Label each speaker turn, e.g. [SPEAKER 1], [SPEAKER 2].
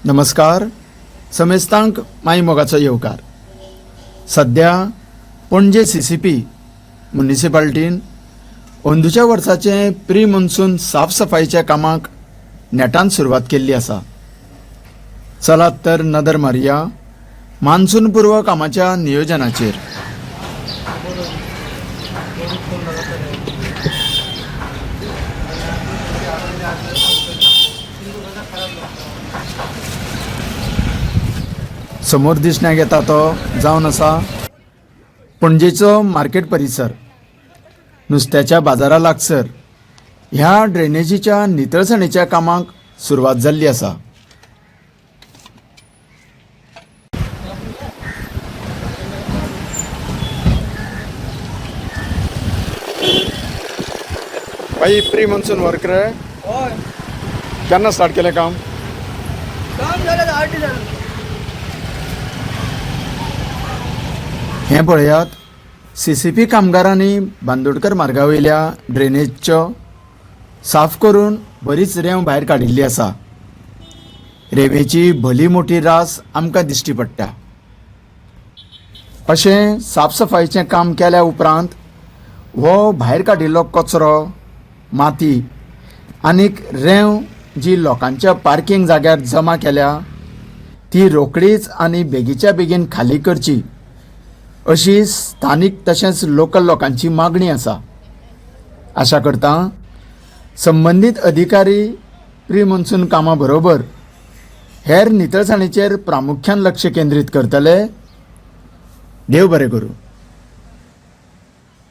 [SPEAKER 1] नमस्कार. समेस्तांक माई मोगाचो येवकार. सध्या पणजे CCP म्युनिसिपालिटीन अंदूच्या वर्साचे प्री मॉन्सून साफसफाईच्या कामाक नेटान सुरवात केल्ली आसा. चलात तर नदर मारया मान्सून पूर्व कामाच्या नियोजनाचेर. समोर दिसण्याक येता तो जावन आसा पणजेचो मार्केट परिसर. नुस्त्याच्या बाजारा लागसर ह्या ड्रेनेजीच्या नितळसाणीच्या कामाक सुरवात जाल्ली आसा. बाई प्री मॉन्सून वर्क रे
[SPEAKER 2] हय
[SPEAKER 1] केन्ना स्टार्ट केलें काम?
[SPEAKER 2] काम झालं 8 दीस झालं.
[SPEAKER 1] हें पळयात, CCP कामगारांनी बांदोडकर मार्गा वयल्या ड्रेनेजच्यो साफ करून बरीच रेंव भायर काडिल्ली आसा. रेंवेची भली मोठी रास आमकां दिश्टी पडटा. अशें साफसफाईचें काम केल्या उपरांत हो भायर काडिल्लो कचरो, माती आनीक रेंव जी लोकांच्या पार्किंग जाग्यार जमा केल्या ती रोखडीच आनी बेगीच्या बेगीन खाली करची अशी स्थानीक तशेंच लोकल लोकांची मागणी आसा. आशा करता संबंदीत अधिकारी प्री मॉन्सून कामा बरोबर हेर नितळसाणीचेर प्रामुख्यान लक्ष केंद्रीत करतले. देव बरें करूं.